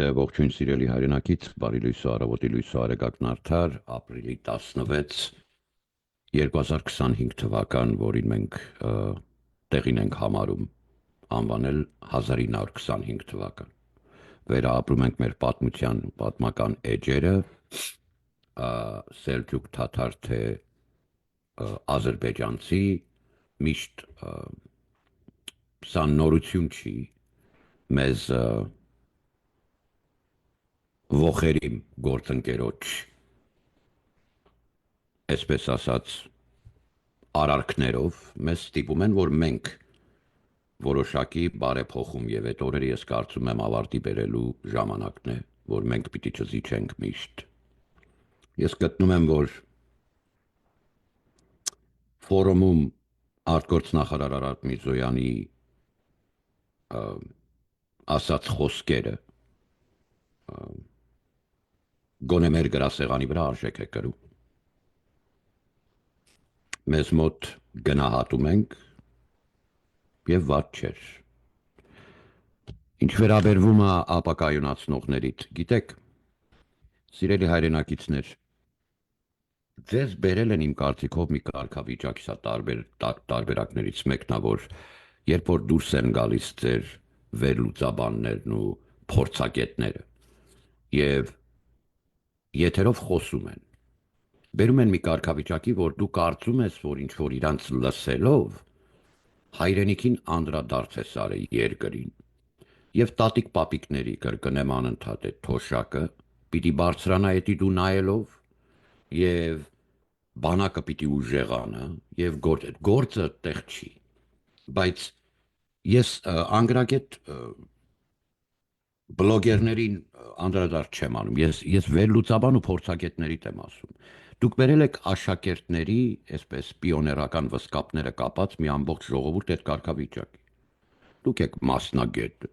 Ողջույն սիրելի հայրենակից, բարի լույսո առավոտի լույսո արեգակն արդար, ապրիլի 16, 2025 թվական, որին մենք տեղին ենք համարում, անվանել 1925 թվական։ Վերապրում ենք մեր պատմական էջերը, սելջուկ թաթար թե ադրբեջանցի, միշտ սա նորություն չի, մեզ ողերիմ գործընկերոջ, այսպես ասած, արարքներով մեզ ստիպում են, որ մենք որոշակի բարեփոխում եւ այդ օրերը ես կարծում եմ ավարտի բերելու ժամանակն է, որ մենք պիտի չզիջենք միշտ։ Ես գտնում եմ, որ ֆորումում արտգործնախարար Արարատ Միրզոյանի ասած խոսքերը գոնե մեր գրասեղանի վրա արժեք է կրում։ Մեզ մոտ գնահատում ենք եւ վատ չէր։ Ինչ վերաբերվում է ապակայունացնողներիդ, գիտեք, սիրելի հայրենակիցներ, ձեզ բերել են իմ կարծիքով մի կարգավիճակ, սա տարբերակներից մեկն է, որ երբ որ դուրս են գալիս ձեր վերլուծաբաններն ու փորձագետները եւ եթերով խոսում են, բերում են մի կարգավիճակի, որ դու կարծում ես, որ ինչ-որ իրանց լսելով հայրենիքին անդրադարձ ես արել երկրին եւ տատիկ պապիկների կրկնեմ անընդհատ այդ թոշակը պիտի բարձրանա էդի դու նայելով եւ բանակը պիտի ուժեղանա եւ գործը տեղ չի, բայց ես անգրագետ բլոգերներին անդրադարձ չեմ անում, ես վերլուծաբան ու փորձագետներից եմ ասում։ Դուք բերել եք աշակերտների, այսպես պիոներական վսկապները կապած մի ամբողջ ժողովուրդ այդ կարգավիճակի։ Դուք եք մասնագետ,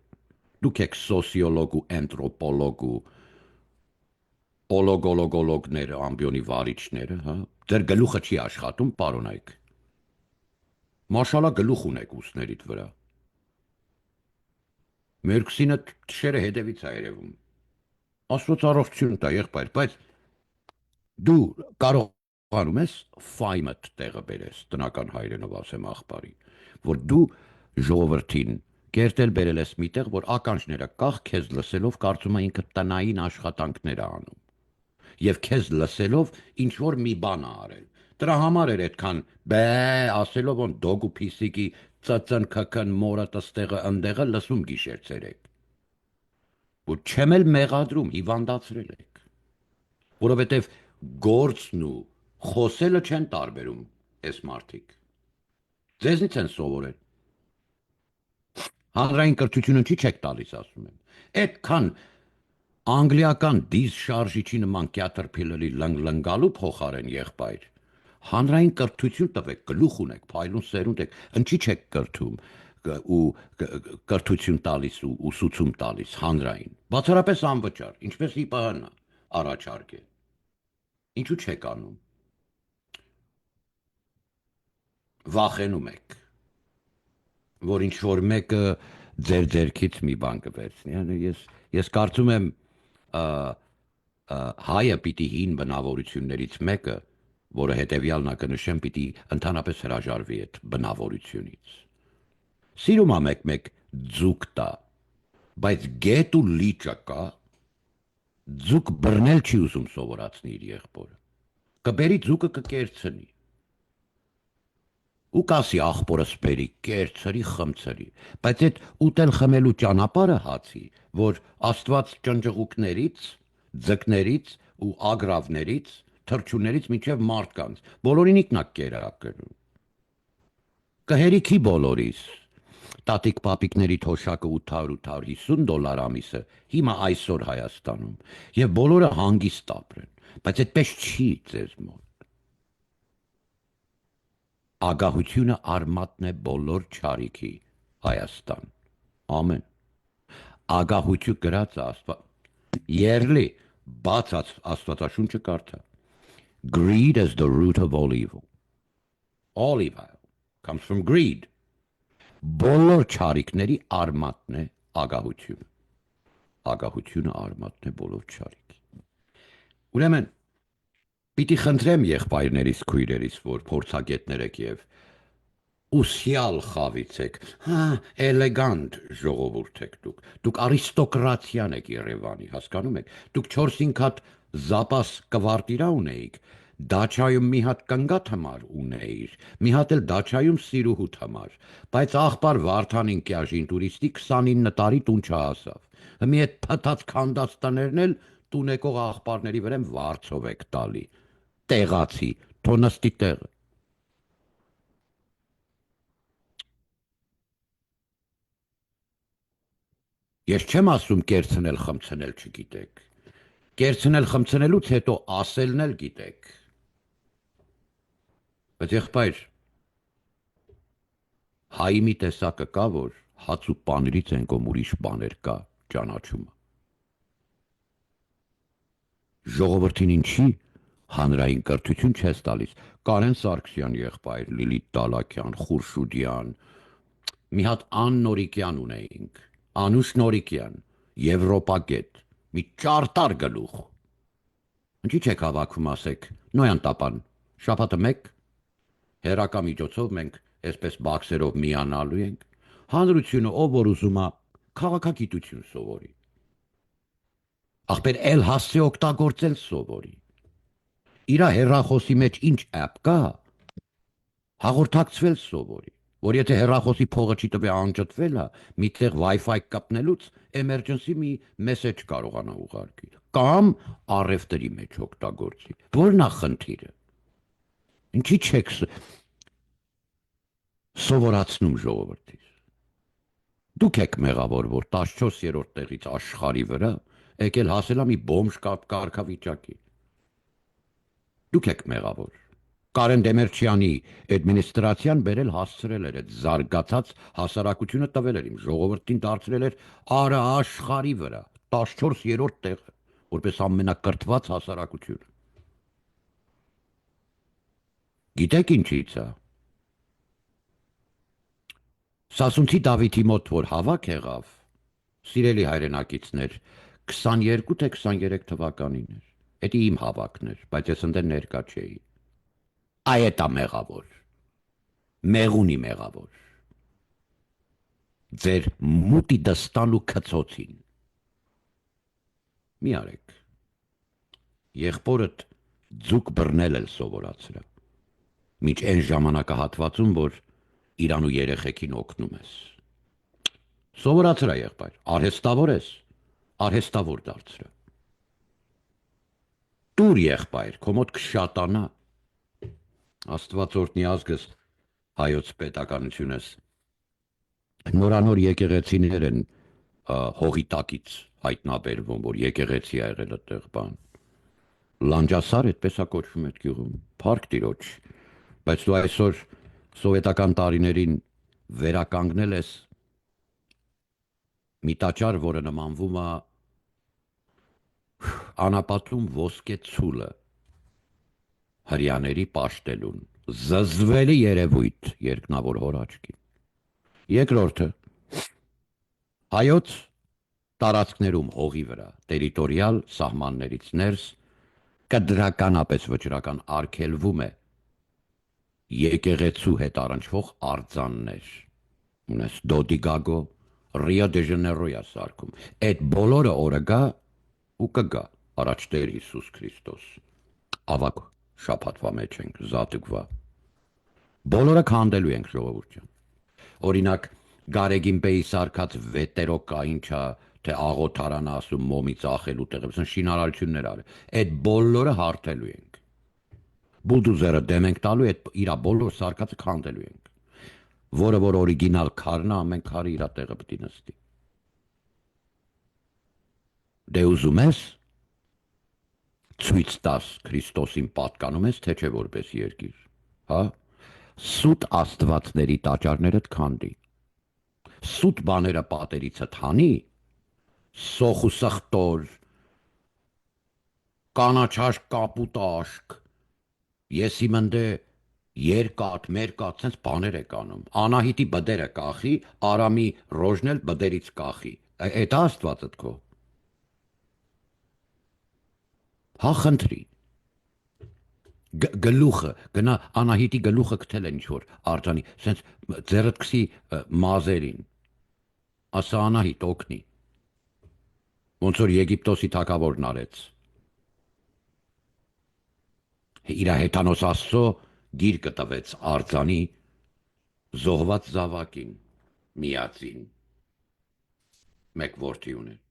դուք եք սոցիոլոգ ու անթրոպոլոգ ու օլոգոլոգոլոգները, ամբիոնի վարիչները, հա։ Ձեր գլուխը չի աշխատում, պարոնայք։ Մաշալա գլուխ ունեք ուսներիդ վրա։ Մերկսինը թշերը հետևից է երևում։ Աստված առողջություն տա, եղբայր, բայց դու կարողանում ես ֆայմդ տեղը բերես, տնական հայրենով ասեմ աղբարի, որ դու ժողովրդին կերտել բերել ես միտեղ, որ ականջները կախ քեզ լսելով կարծում է ինքը տնային աշխատանքներ է անում եւ քեզ լսելով ինչ որ մի բան է արել։ Դրա համար էր այդքան բե ասելով on դոգու փիսիկի ծծն քքն մորը տստեղը ընդեղը լսում գիշեր ցերեկ։ Որ չեմ էլ մեղադրում, հիվանդացրել եք։ Որովհետեւ գործն ու խոսելը չեն տարբերում այս մարդիկ։ Ձեզնից են սովորել։ Հանրային կրթությունը չի չեք տալիս, ասում եմ։ Այդքան անգլիական դիզ շարժիչի նման կյատրփիլերի լնգլնգալու փոխարեն եղբայր։ Հանրային կրթություն տվեք, գլուխ ունեք, փայլուն սերունդ եք, ինչի չեք կրթում ու կրթություն տալիս ու ուսուցում տալիս հանրային։ Բացառապես անվճար, ինչպես ԻՊՀ-ն առաջարկ է։ Ինչու չեք անում։ Վախենում եք, որ ինչ որ մեկը ձեր ձերքից մի բան կվերցնի։ Ես կարծում եմ հայը պիտի հին բնավորություններից մեկը, որը հետևյալն է կնշեմ, պիտի ընդհանրապես հրաժարվի այդ բնավորությունից։ Սիրում է մեկ ձուկ տա, բայց գետ ու լիճը կա, ձուկ բռնել չի ուզում սովորացնի իր եղբորը։ Կբերի ձուկը կկերցնի։ Ու կասի աղբորս բերի, կերցրի, խմցրի, բայց այդ ուտել խմելու ճանապարհը հացի, որ Աստված ճնճղուկներից, ձկներից ու ագրավներից, թռչուններից մինչև մարդկանց, բոլորին ինքնակ կերակրում։ Կհերիքի բոլորիս, տատիկ պապիկների թոշակը $800-850 ամիսը, հիմա այսօր Հայաստանում, եւ բոլորը հանգիստ ապրեն, բայց այդպես չի ձեզ մոտ։ Ագահությունը արմատն է բոլոր չարիքի Հայաստան, ամեն, ագահություն գրած Աստված, երլի, բաց Աստվածաշունչը կարդա, greed is the root of all evil, all evil comes from greed, բոլոր չարիքների արմատն է ագահությունը, Ագահությունը արմատն է բոլոր չարիք։ Ուրեմն, պիտի խնդրեմ եղբայրներիս քույրերիս, որ փորձագետներ եք եւ ուսյալ խավից եք, հա, էլեգանտ ժողովուրդ եք դուք, դուք արիստոկրատիան եք Երևանի, հասկանում եք, դուք 4-5 հատ զապաս կվարտիրա ունեիք, դաչայում մի հատ կնգատ համար ունեիր, մի հատ էլ դաչայում սիրուհուտ համար, բայց աղբար Վարդանին կյաժին տուրիստի 29 տարի տուն չհասավ, մի այդ փթած քանդած տներն էլ տուն եկող աղբարների վրան վարձով եք տալի, տեղացի, թոնստի տեղը։ Ես չեմ ասում կերցնել խմցնել չգիտեք։ Կերցնել խմցնելուց հետո ասելն էլ գիտեք։ Բայց եղբայր, հայի մի տեսակը կա, որ հաց ու պանիրից են կոմ ուրիշ բաներ կա ճանաչումը։ Ժողովրդին ինչի հանրային կրթություն չես տալիս։ Կարեն Սարգսյան եղբայր, Լիլիթ Դալաքյան, Խուրշուդյան, մի հատ Աննորիկյան ունեինք, Անուշ Նորիկյան, Եվրոպագետ, մի ճարտար գլուխ։ Ինչի՞ չեք հավաքում ասեք, Նոյան տապան, շաբաթը մեկ, հերակա միջոցով մենք այսպես բաքսերով միանալու ենք, հանրությունը ով որ ուզում է քաղաքագիտություն սովորի։ Ախպեր էլ հասցե օգտագործել սովորի։ Իրա հեռախոսի մեջ ինչ app կա, հաղորդակցվել սովորի, որ եթե հեռախոսի փողը չի տվե անջատվել է, միտեղ Wi-Fi կապնելուց emergency մի message կարողանա ուղարկել, կամ առևտրի մեջ օգտագործի։ Որն է խնդիրը։ Ինչի՞ չեք սովորացնում ժողովրդին։ Դուք եք մեղավոր, որ 14-րդ տեղից աշխարհի վրա եկել հասել մի բոմժ կարգավիճակի։ Դուք եք մեղավոր։ Կարեն Դեմիրճյանի administrացիան բերել հասցրել էր այդ զարգացած հասարակությունը տվել էր իմ ժողովրդին դարձրել էր արա աշխարհի վրա 14-րդ տեղը, որպես ամենակրթված հասարակություն։ Գիտեք ինչի՞ց է։ Սասունցի Դավիթի մոտ որ հավաք եղավ, սիրելի հայրենակիցներ, 22 թե 23 թվականին էր։ Էդի իմ հավաքն էր, բայց ես ընդեր ներկա չէի։ Այ էտա մեղավոր։ Մեղունի մեղավոր։ Ձեր մուտի դստան ու քծոցին։ Մի արեք։ Եղբորդ ձուկ բռնել էլ սովորացրա։ Մինչ այն ժամանակահատվածում, որ իրան ու երեխեքին օգնում ես։ Սովորացրա եղբայր, արհեստավոր ես, արհեստավոր դարձրա։ Տուր եղբայր, քո մոտ կշատանա։ Աստված օրհնի ազգս հայոց պետականությունս։ Նորանոր եկեղեցիներ են հողի տակից հայտնաբերվում, որ եկեղեցի ա եղել այդտեղ բան։ Լանջասար այդպես է կոչվում այդ գյուղում, փառք Տիրոջ, բայց դու այսօր սովետական տարիներին վերականգնել ես մի տաճար, որը նմանվում է անապատում ոսկե ցուլը, հրյաների պաշտելուն, զզվելի երևույթ երկնավոր հոր աչքին։ Երկրորդը, հայոց տարածքներում հողի վրա, տերիտորիալ սահմաններից ներս, կդրականապես վճռական արգելվում է եկեղեցու հետ առնչվող արձաններ։ Ունես Դոդիգագո, Ռիո դե Ժանեյրոյա սարքում։ Այդ բոլորը օրը գա ու կգա առաջ Տեր Հիսուս Քրիստոս։ Ավակ շաբաթվա մեջ ենք, զատուկվա։ Բոլորը քանդելու ենք ժողովուրդ ջան։ Օրինակ Գարեգին Բեի սարքած վետերոկա ինչա, թե աղոթարանը ասում մոմի ծախելու տեղը, շինարարություններ արել։ Այդ բոլորը հարթելու ենք։ Բուլդուզերը դեմ ենք տալու, այդ իրա բոլոր սարքածը քանդելու ենք։ Որը որ օրիգինալ քարն է, ամեն քարը իրա տեղը պետք է նստի։ Դե ուզում ես ցույց տաս Քրիստոսին պատկանում ես, թե չէ որպես երկիր, հա։ Սուտ աստվածների տաճարներդ քանդի։ Սուտ բաները պատերիցդ հանի, սոխ ու սխտոր, կանաչաշկ կապուտ աշկ, ես իմ ընդե երկաթ, մերկաթ, սենց բաներ եք անում, Անահիտի բդերը կախի, Արամի ռոժն էլ բդերից կախի, էդ աստվածդ քո, Հա խնդրի։ Գլուխը, գնա Անահիտի գլուխը գտել են ինչ-որ արձանի, սենց ձեռդ քսի մազերին, ասա Անահիտ օգնի, ոնց որ Եգիպտոսի թագավորն արեց։ Իրա հեթանոս Աստծո գիրկը տվեց արձանի զոհված զավակին, միածին, մեկ որդի ուներ։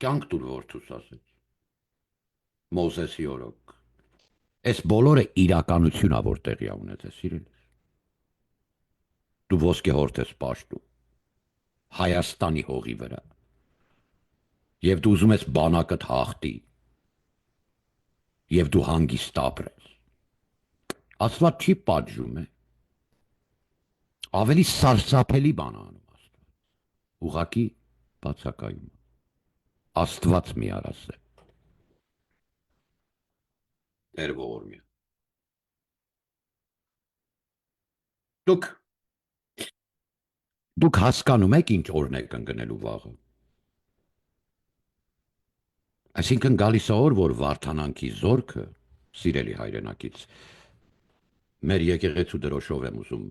Կյանք տուր որդուս ասեց, Մովսեսի օրոք։ Այս բոլորը իրականություն ա, որ տեղի ա ունեցել, սիրելիս։ Դու ոսկե հորդ ես պաշտում Հայաստանի հողի վրա, և դու ուզում ես բանակդ հաղթի, և դու հանգիստ ապրես։ Աստված չի պատժում է, ավելի սարսափելի բան ա անում Աստված, ուղղակի բացակայում, Աստված մի արասե, Տեր ողորմյա։ Դուք հասկանում եք ինչ օրն եք ընկնելու վաղը։ Այսինքն գալիս է օր, որ Վարդանանքի զորքը, սիրելի հայրենակից, մեր եկեղեցու դրոշով եմ ուզում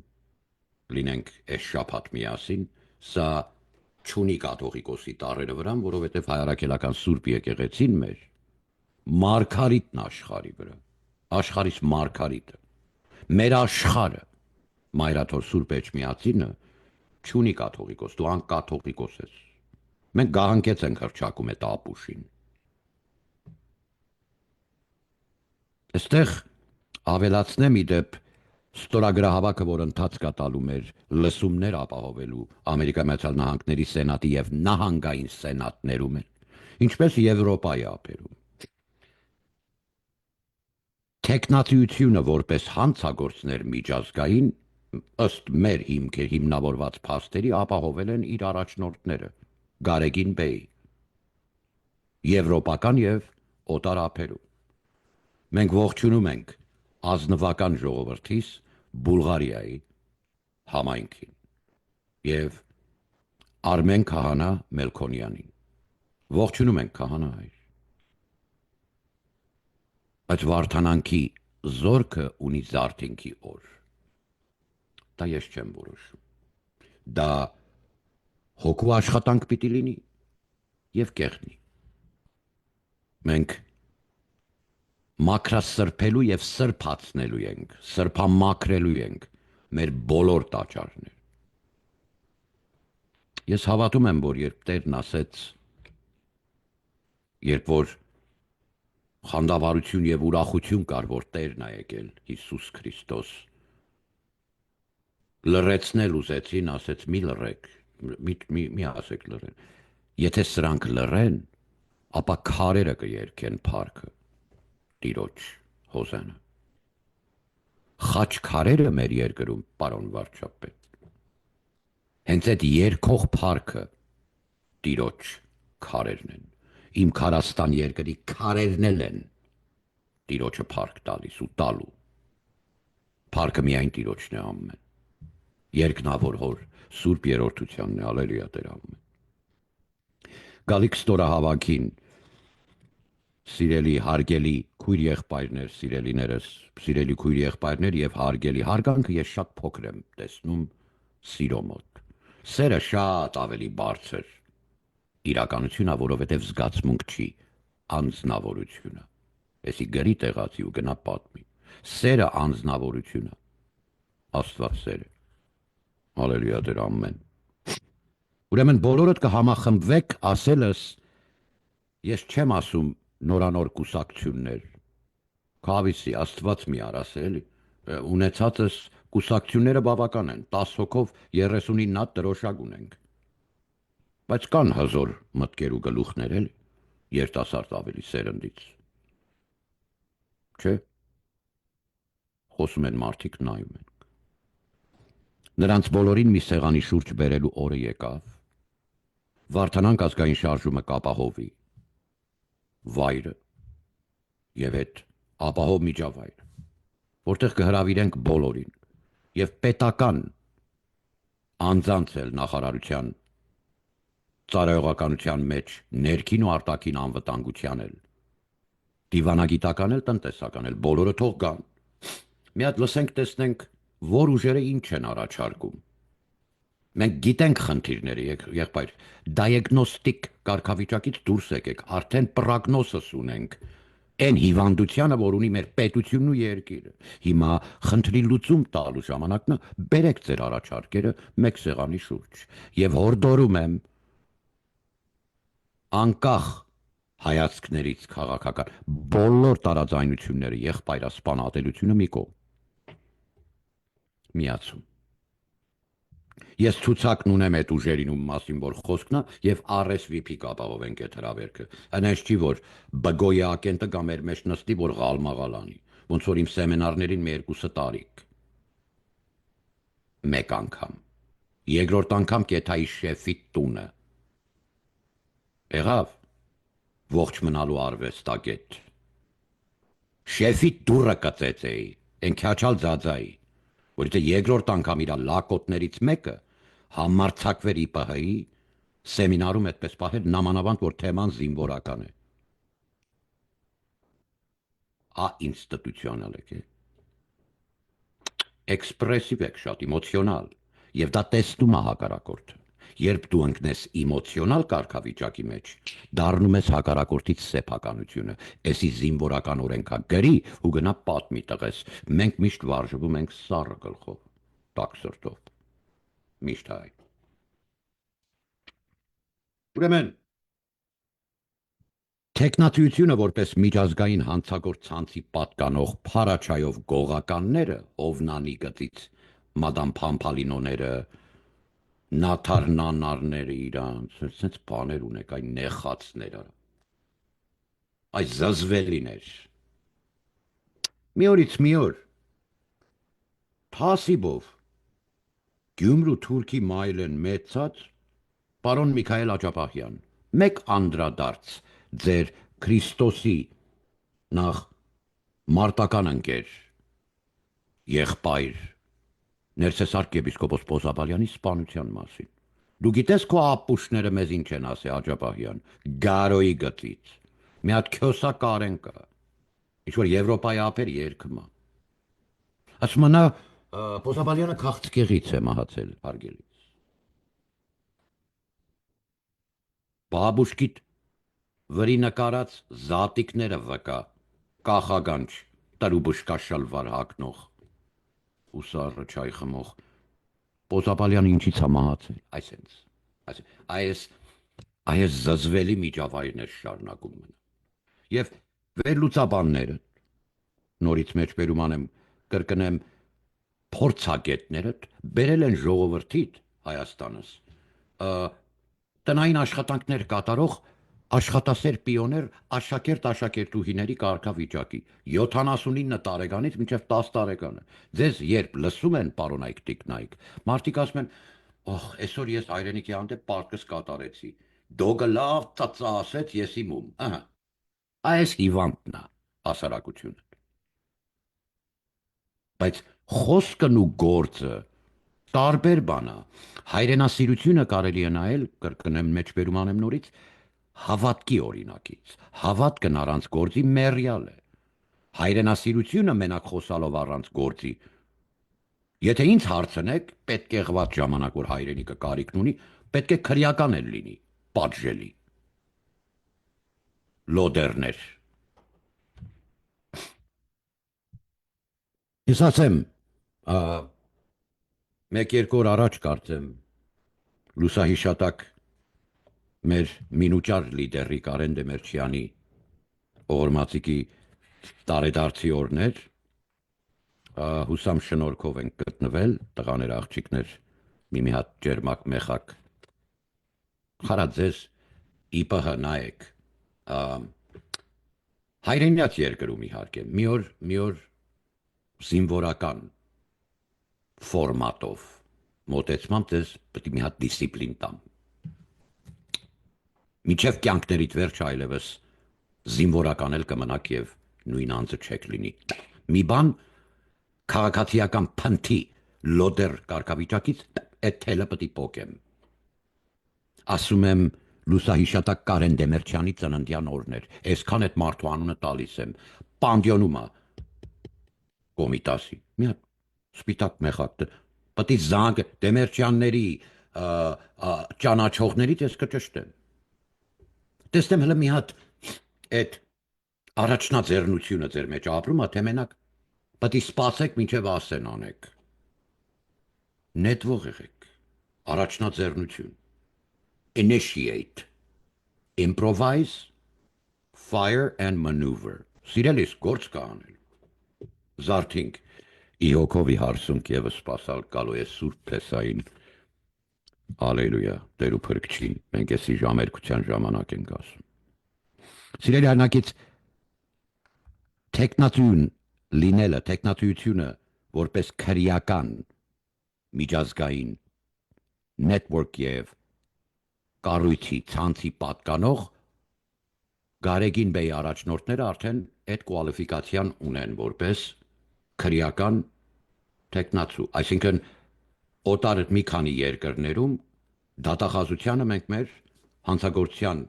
լինենք այս շաբաթ միասին, սա չունի կաթողիկոսի տառերը վրան, որովհետև հայարակելական Սուրբ եկեղեցին մեր մարգարիտն աշխարհի վրա, աշխարհից մարգարիտը, մեր աշխարհը, Մայրաթոր Սուրբ Էջմիածինը չունի կաթողիկոս, դու անկաթողիկոս ես։ Մենք գահանքեց ենք հռչակում այդ ապուշին։ Այստեղ ավելացնեմ իդեպ ստորագրահավաքը, որ ընթաց կա տալու մեր լսումներ ապահովելու Ամերիկայի Միացյալ Նահանգների Սենատի և նահանգային սենատներում են, ինչպես Եվրոպայի ափերում։ Թեկնածությունը որպես հանցագործներ միջազգային, ըստ մեր հիմնավորված փաստերի, ապահովել են իր առաջնորդները Գարեգին Բեյ, եվրոպական և օտար ափերում։ Մենք ողջունում ենք ազնվական ժողովրդիս Բուլղարիայի համայնքին և Արմեն Քահանա Մելքոնյանին։ Ողջունում ենք քահանա հայր։ Այդ Վարդանանքի զորքը ունի զարթինքի օր։ Դա ես չեմ որոշում։ Դա հոգու աշխատանք պիտի լինի և կեղնի։ Մենք մաքրասրբելու և սրբացնելու ենք, սրբամաքրելու ենք մեր բոլոր տաճարներ։ Ես հավատում եմ, որ երբ Տերն ասեց, երբ որ խանդավառություն և ուրախություն կար, որ Տերն ա եկել, Հիսուս Քրիստոս, լռեցնել ուզեցին, ասեց մի լռեք, մի ասեք լռեն, եթե սրանք լռեն, ապա քարերը կերքեն փառքը Տիրոջ հոզանա։ Խաչքարերը մեր երկրում, պարոն վարչապետ, հենց այդ երգող փառքը Տիրոջ քարերն են, իմ Քարաստան երկրի քարերն են Տիրոջը փառք տալիս ու տալու։ Փառքը միայն Տիրոջն է ամեն։ Երկնավոր հոր Սուրբ Երրորդությանն է, հալելույա Տեր ամեն։ Գալիք ստորահավաքին, սիրելի հարգելի քույր եղբայրներ, սիրելիներս, սիրելի քույր եղբայրներ և հարգելի հարգանքը ես շատ փոքր եմ տեսնում սիրո մոտ։ Սերը շատ ավելի բարձր իրականությունա, որովհետև զգացմունք չի, անձնավորությունա։ Էսի գրի տեղացի ու գնա պատմի։ Սերը անձնավորությունա, Աստված սեր է։ Հալելույա Տեր ամեն։ Ուրեմն բոլորդ կհամախմբվեք ասելս, ես չեմ ասում նորանոր կուսակցություններ, քավիսի Աստված մի արաս էլի, ունեցածս կուսակցությունները բավական են, 10 հոգով 39 հատ դրոշակ ունենք, բայց կան հզոր մտքեր ու գլուխներ էլի, երիտասարդ ավելի սերնդից, չէ, խոսում են մարդիկ նայում են։ Նրանց բոլորին մի սեղանի շուրջ բերելու օրը եկավ, Վարդանանք ազգային շարժումը կապահովի վայրը և այդ ապահով միջավայրը, որտեղ կհրավիրենք բոլորին և պետական անձանց էլ նախարարության ծառայողականության մեջ ներքին ու արտաքին անվտանգության էլ Դիվանագիտական էլ, տնտեսական էլ, բոլորը թող գան։ Մի հատ լսենք, տեսնենք, որ ուժերը ինչ են առաջարկում։ Մենք գիտենք խնդիրները, եղբայր, դիագնոստիկ կարգավիճակից դուրս եկեք, արդեն պրոգնոզս ունենք։ Այն հիվանդությանը, որ ունի մեր պետությունն ու երկիրը։ Հիմա խնդրի լուծում տալու ժամանակն է, բերեք ձեր առաջարկերը մեկ սեղանի շուրջ։ Եվ հորդորում եմ անկախ հայացքներից քաղաքական բոլոր տարաձայնությունները, եղբայրասպանատելությունը մի կողմ միացում։ Ես ցուցակն ունեմ այդ ուժերին ու մասին, որ խոսքն է, եւ RSVP կապահովենք այդ հրավերքը։ Այնպես չի, որ բգոյի ակենտը գա մեր մեջ նստի, որ գալմաղալ անի։ Ոնց որ իմ սեմինարներին մի երկուսը տարիք։ Մեկ անգամ։ Երկրորդ անգամ կեթայի շեֆի տունը։ Եղավ ողջ մնալու արվեստագետ։ Շեֆի դուրը կծեցեի, են քաչալ ձածայի, որովհետեւ երկրորդ անգամ իր լակոտներից մեկը համարցակվեր ԻՊՀ-ի սեմինարում այդպես պահել նամանավանդ որ թեման զինվորական է։ Ինստիտուցիոնալ է։ Էքսպրեսիվ եք շատ, էմոցիոնալ, եւ դա տեսնում է հակառակորդը։ Երբ դու ընկնես էմոցիոնալ կարգավիճակի մեջ, դառնում ես հակառակորդից սեփականությունը, էսի զինվորական օրենքա գրի ու գնա պատմի տղես։ Մենք միշտ վարժվում ենք սառը գլխով, տաք սրտով։ Միշտ հայ։ Ուրեմն տեխնատվությունը որպես միջազգային հանցագործ ցանցի պատկանող փարաչայով գողականները, Օվնանի գծից մադամ Փամփալինոները, Նաթարնանարները իրանց, sense բաներ ունեք, այն նեխածները։ Այս զզվելիներ։ Մի օրից մի օր Թասիբով Գյումրու Թուրքի մայլեն մեծած պարոն Միքայել Աջապահյան, մեկ անդրադարձ ձեր Քրիստոսի նախ մարտական ընկեր եղբայր Ներսես arczepiskopos Պոզաբալյանի սպանության մասին։ Դու գիտես քո ապուշները մեզ ինչ են ասի Աջապահյան, Գարոյի գծից։ Մի հատ քյոսա կարեն կա։ Ինչ որ Եվրոպայի ափեր երկմա։ Ասում նա Պոզաբալյանը քաղցկեղից է մահացել, հարգելի։ Բաբուշկիտ վրի նկարած զատիկները վկա, կախագանչ, տրուբուշկա շլվար հագնող, ուսառը չայ խմող, Պոզաբալյանը ինչից է մահացել, այս զզվելի միջավայրներ շարունակում մնա։ Եվ վերլուծաբանները, նորից մեջբերում անեմ, կրկնեմ, փորձագետները բերել են ժողովրդիդ Հայաստանս, տնային աշխատանքներ կատարող աշխատասեր պիոներ աշակերտ-աշակերտուհիների կարգավիճակի 79 տարեկանից մինչև 10 տարեկանը։ Ձեզ երբ լսում են, պարոն Այք Տիկնայք, մարդիկ ասում են, այսօր ես հայրենիքի հանդեպ պարտքս կատարեցի։ Դոգը լավ ծածա ասեց, ես իմում։ Այս հիվանդն է հասարակությունը։ Բայց խոսքն ու գործը տարբեր բան է։ Հայրենասիրությունը կարելի է նայել, կրկնեմ մեջբերում անեմ նորից, հավատքի օրինակից։ Հավատքն առանց գործի մեռյալ է։ Հայրենասիրությունը մենակ խոսալով առանց գործի։ Եթե ինձ հարցնեք, պետք է եղված ժամանակ, որ հայրենիքը կարիքն ունի, պետք է քրեական էլ լինի, պատժելի։ Լոդերներ։ Ես ասեմ, մեկ-երկու օր առաջ կարծեմ, լուսահիշատակ մեր մինուճար լիդերի Կարեն Դեմերչյանի օղորմածիկի տարեդարձի օրներ, հուսամ շնորհքով ենք գտնվել, տղաներ, աղջիկներ, մի հատ ջերմակ մեխակ, խարա ձեզ ԻՊՀ նայեք, հայրենյաց երկրում իհարկե, մի օր զինվորական ֆորմատով մոտեցմամբ ձեզ պետք է մի հատ դիսցիպլին տամ։ Միջև կյանքներիդ վերջ այլևս զինվորական էլ կմնաք եւ նույն անձը չեք լինի։ Մի բան քաղաքացիական փնթի լոդեր կարգավիճակից այդ թելը պետք է փոկեմ։ Ասում եմ Լուսահիշատակ Կարեն Դեմերչյանի ծննդյան օրն էր։ Այսքան այդ մարդու անունը տալիս եմ։ Պանդիոնում է Կոմիտասի։ Մի հատ սպիտակ մեխակ։ Պետք է զանգ Դեմերչյանների ճանաչողներից ես կճշտեմ։ Տեսնեմ հələ մի հատ այդ առաջնաձեռնությունը ձեր մեջ ապրում է, թե մենակ պետք է սպասեք մինչև ասեն անեք։ Նետվող եղեք, առաջնաձեռնություն, initiate, improvise, fire and maneuver, սիրելիս գործ կա անել, զարթինք, իհոքովի հարսունք եվս սպասալ կալու է սուրբ փեսային, ալելույա, Տեր ու Փրկչին, մենք էսի ժամերկության ժամանակ ենք ասում։ Սիրելի հայրենակից, տեխնատուն լինելը, տեխնատությունը որպես քրեական միջազգային network եւ կառույցի ցանցի պատկանող Գարեգին Բեի առաջնորդները արդեն այդ կվալիֆիկացիան ունեն որպես քրեական տեխնացու, այսինքն օտար մի քանի երկրներում դատախազությանը մենք մեր հանցագործության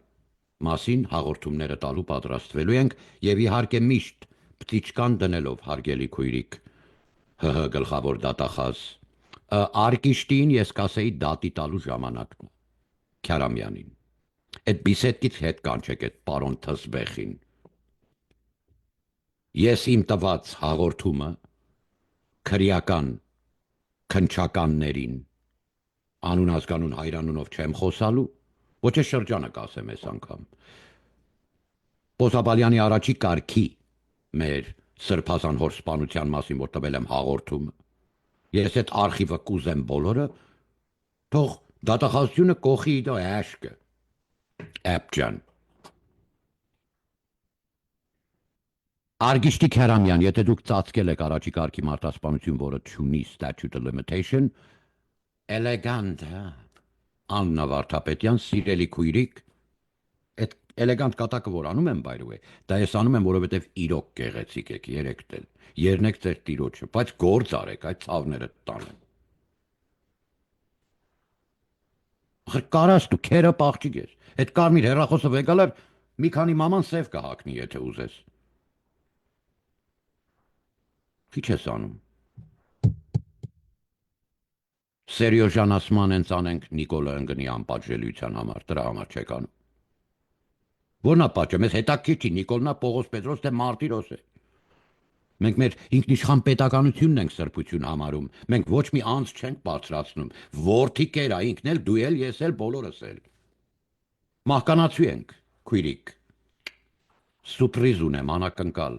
մասին հաղորդումները տալու պատրաստվելու ենք եւ իհարկե միշտ պտիչկան դնելով հարգելի քույրիկ ՀՀ գլխավոր դատախազ Արկիշտին ես կասեի դատի տալու ժամանակն Քյարամյանին։ Այդ բիսեդկից հետ կանչեք այդ պարոն Թզբեխին։ Ես իմ տված հաղորդումը քրեական քնչականներին անուն ազգանուն հայրանունով չեմ խոսալու, ոչ է շրջանը կասեմ այս անգամ։ Պոսաբալյանի առաջի կարգի մեր սրբազան հորսպանության մասին որ տվել եմ հաղորդումը։ Ես այդ արխիվը կուզեմ բոլորը, թող դատախազությունը կողի իդո աշկը, էպջան։ Արգիշտի Քյարամյան, եթե դուք ծածկել եք առաջի կարգի մարտահրավերություն, որը չունի statute of limitation, էլեգանտ, Աննա Վարդապետյան, սիրելի քույրիկ, այդ էլեգանտ կատակը որ անում եմ by the way, դա ես անում եմ, որովհետև իրոք գեղեցիկ եք երեքդ էլ, երնեք ձեր տիրոջը, բայց գործ արեք, այդ ցավները տանեմ։ Ախր կարաս դու քերը պաղճիկ ես, այդ կարմիր հեռախոսը վեկալար մի քանի մաման սև կհակնի, եթե ուզես։ Քիչ ես անում։ Սերիոժանացման ենք անենք Նիկոլը ընկնի անպատժելիության համար, դրա համար չեք անում։ Որն է պատճը, մեզ հետաքրքիր չի, Նիկոլնա Պողոս Պետրոս թե Մարտիրոս է։ Մենք մեր ինքնիշխան պետականությունն ենք սրբություն համարում, մենք ոչ մի անձ չենք բարձրացնում, որդիկ էր, ինքն էլ, դու էլ, ես էլ, բոլորս էլ։ Մահկանացու ենք, քույրիկ։ Սուրպրիզ ունեմ, անակնկալ,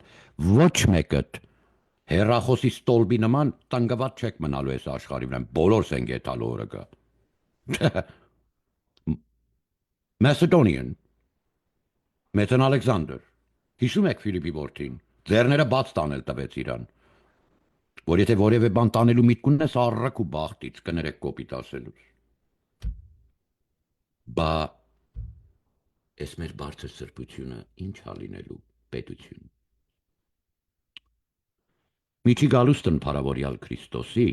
ոչ մեկդ հեռախոսի ստոլբի նման տնկված չեք մնալու այս աշխարհի վրա, բոլորս ենք եթալու օրը գա։ Macedonian, Մեծն Ալեքսանդր, հիշում եք Ֆիլիպի որդին, ձեռները բաց տանել տվեց իրան, որ եթե որևէ բան տանելու միտք ունես առրակ ու բախտից կներեք կոպիտ ասելուց։ Բա ես մեր բարձր սրբությունը ինչ ա լինելու պետություն։ Միջի գալուստն փարավորյալ Քրիստոսի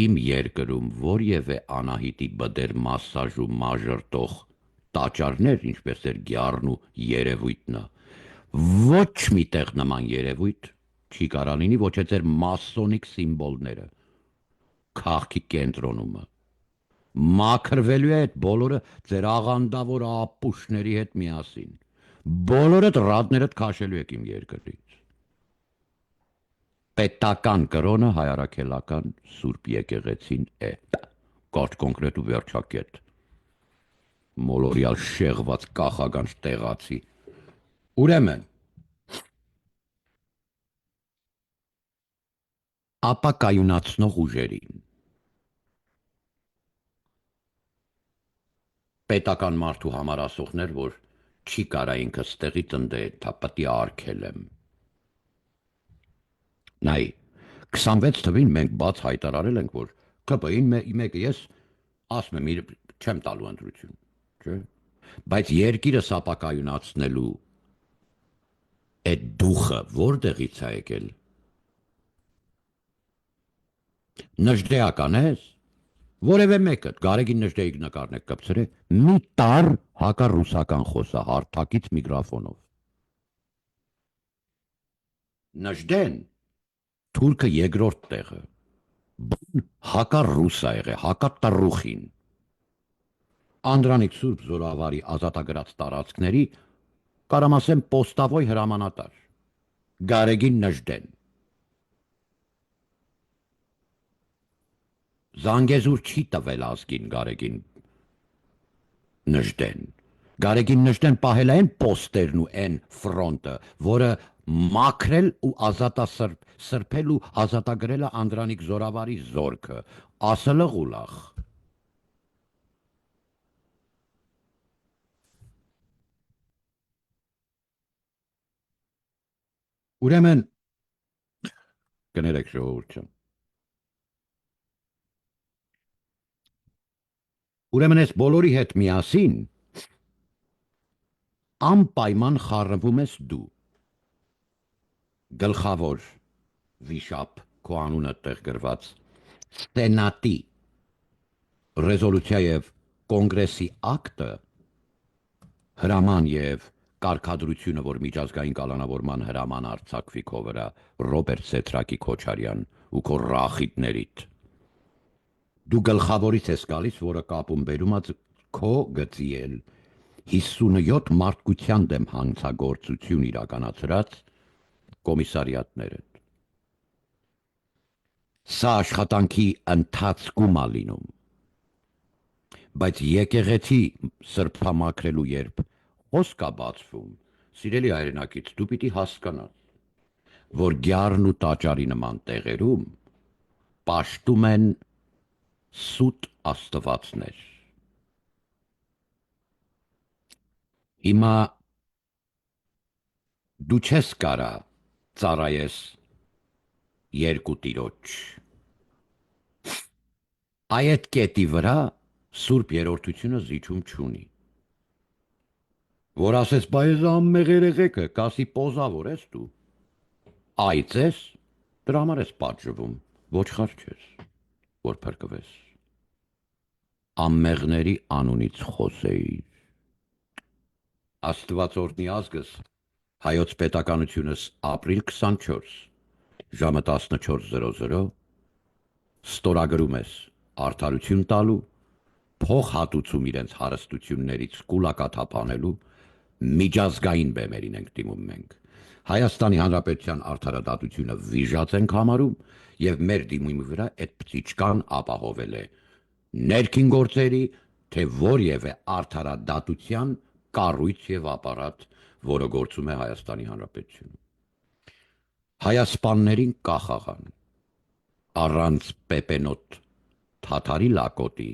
իմ երկրում որևէ Անահիտի բդեր մասաժու մաժրտող տաճարներ, ինչպես էր գյառն ու երևույթնը, ոչ մի տեղ նման երևույթ չի կարա լինի, ոչ է ձեր մասոնիկ սիմվոլները, քաղաքի կենտրոնումը, մաքրվելու է այդ բոլորը ձեր աղանդավոր ապուշների հետ միասին, բոլորդ ռադներդ քաշելու եք իմ երկրից, պետական կրոնը հայարակելական սուրբ եկեղեցին է, կարճ կոնկրետ ու վերջակետ, մոլորյալ շեղված կախագանջ տեղացի, ուրեմն, ապակայունացնող ուժերին, պետական մարդու համար ասողներ, որ չի կարա ինքը ստեղի տնդ է, թապատի արկել եմ, նայ, 26 թվին մենք բաց հայտարարել ենք, որ ԿՊ-ին մեկը ես ասում եմ, չեմ տալու ընտրություն, չէ, բայց երկիրս ապակայունացնելու այդ դուխը որտեղից է եկել։ Նժդեական ես, Որևէ մեկը Գարեգին Նժդեի նկարն եք կպցրել, մի տար հակառուսական խոսա հարթակից միգրաֆոնով։ Նժդեն թուրքը երկրորդ տեղը, հակառուս ա եղել, հակատրուխին։ Անդրանիկ Սուրբ Զորավարի ազատագրած տարածքների կարամ ասեմ պոստավոյ հրամանատար, Գարեգին Նժդեն։ Զանգեզուր չի տվել ազգին Գարեգին Նժդեն։ Գարեգին Նժդեն պահել է այն պոստերն ու այն ֆրոնտը, որը մաքրել ու սրբել ու ազատագրել է Անդրանիկ Զորավարի զորքը, ասելը գուլախ։ Ուրեմն կներեք ժողովուրդ ջան։ Ուրեմն այս բոլորի հետ միասին անպայման խառնվում ես դու։ Գլխավոր վիշապ քո անունը տեղ գրված Սենատի ռեզոլյուցիա եւ կոնգրեսի ակտը հրաման եւ կարգադրությունը, որ միջազգային կալանավորման հրաման արձակվի քո վրա Ռոբերտ Սեթրակի Քոչարյան ու քո ռախիտներիդ։ Դու գլխավորից ես գալիս, որը կապում բերում է քո գծի էլ 57 մարդկության դեմ հանցագործություն իրականացրած կոմիսարիատները։ Սա աշխատանքի ընթացքում ա լինում, բայց եկեղեցի սրբամաքրելու երբ խոսք ա բացվում, սիրելի հայրենակից, դու պիտի հասկանաս, որ գյարն ու տաճարի նման տեղերում պաշտում են սուտ աստվածներ։ Հիմա դու չես կարա ծառայես երկու տիրոջ։ Այդ կետի վրա Սուրբ Երրորդությունը զիջում չունի։ Որ ասես, բայց անմեղ երեխեք է, կասի պոզավոր ես դու։ Այծ ես, դրա համար ես պատժվում, ոչխար չես, որ փրկվես։ Անմեղների անունից խոսեիր։ Աստվածօրհնի ազգս, հայոց պետականությունս ապրիլ 24, ժամը 14:00 ստորագրում ես արդարություն տալու, փող հատուցում իրենց հարստություններից կուլակաթափանելու, միջազգային բեմերին ենք դիմում մենք։ Հայաստանի Հանրապետության արդարադատությունը վիժած ենք համարում եւ մեր դիմումի վրա այդ պծիճկան ապահովել է ներքին գործերի, թե որևէ արդարադատության կառույց եւ ապարատ, որը գործում է Հայաստանի Հանրապետությունում։ Հայասպաններին կախաղան, առանց պեպենոտ թաթարի լակոտի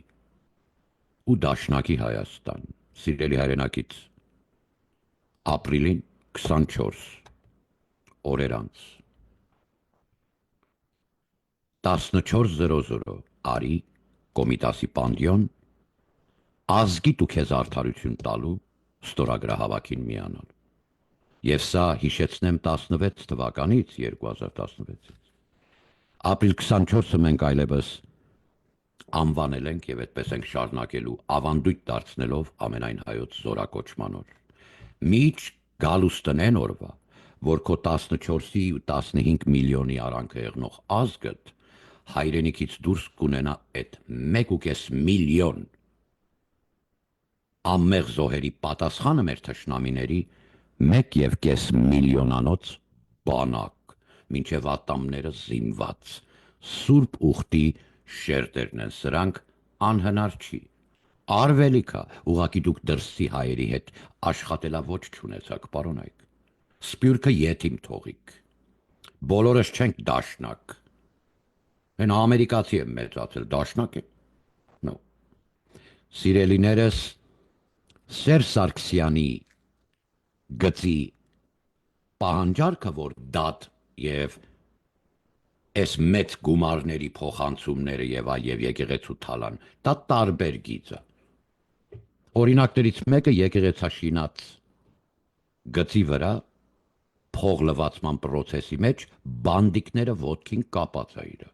ու դաշնակի Հայաստան, սիրելի հայրենակից, ապրիլին 24 օրեր անց 14:00 արի Կոմիտասի Պանդիոն, ազգի ու քեզ արդարություն տալու ստորագրահավաքին միանալ։ Եվ սա հիշեցնեմ 16 թվականից 2016-ից։ Ապրիլ 24-ը մենք այլևս անվանել ենք եւ այդպես ենք շարունակելու ավանդույթ դարձնելով ամենայն հայոց զորակոչման օր։ Միջ գալուստն օրվա, որ քո 14-ի ու 15 միլիոնի արանքը եղնող ազգդ հայրենիքից դուրս կունենա այդ 1.5 միլիոն անմեղ զոհերի պատասխանը մեր թշնամիների 1.5 միլիոնանոց բանակ, մինչև ատամները զինված, սուրբ ուխտի շերտերն են, սրանք անհնար չի։ Արվելիքա, ուղղակի դուք դրսի հայերի հետ աշխատելաոճ չունեցաք, պարոնայք։ Սպյուրքը ետիմ թողիք։ Բոլորս չենք դաշնակ։ Հեն ամերիկացի եմ մեծացել, դաշնակ է։ No։ Սիրելիներս, Սերժ Սարգսյանի գծի պահանջարկը, որ դատ եւ այս մեծ գումարների փոխանցումները եւ եկեղեցու թալան, դա տարբեր գիծ է։ Օրինակներից մեկը եկեղեցաշինած գծի վրա փող լվացման պրոցեսի մեջ բանդիկները ոտքին կապած է իրը։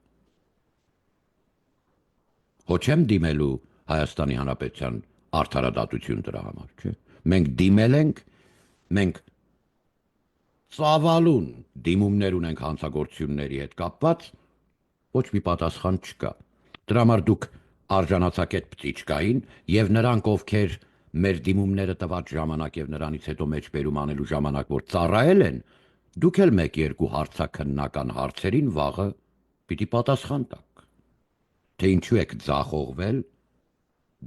Հո չեմ դիմելու Հայաստանի Հանրապետության արդարադատություն դրա համար, չէ։ Մենք դիմել ենք, մենք ծավալուն դիմումներ ունենք հանցագործությունների հետ կապված, ոչ մի պատասխան չկա։ Դրա համար դուք արժանացակետ պտիչկային եւ նրանք, ովքեր մեր դիմումները տված ժամանակ եւ նրանից հետո մեջբերում անելու ժամանակ, որ ծառայել են, դուք էլ 1-2 հարցաքննական հարցերին վաղը պիտի պատասխան տաք։ Թե ինչու եք ձախողվել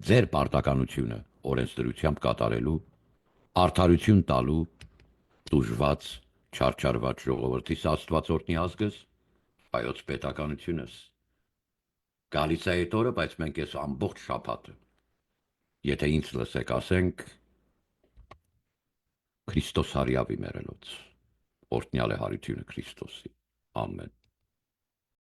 ձեր պարտականությունը օրենսդրությամբ կատարելու, արդարություն տալու տուժված, չարչարված ժողովրդի Աստված օրհնի ազգս, հայոց պետականությունս։ Գալիս է այդ օրը, բայց մենք այս ամբողջ շաբաթը, եթե ինձ լսեք, ասենք Քրիստոս հարյավի մերելոց, օրհնյալ է հարությունը Քրիստոսի, ամեն։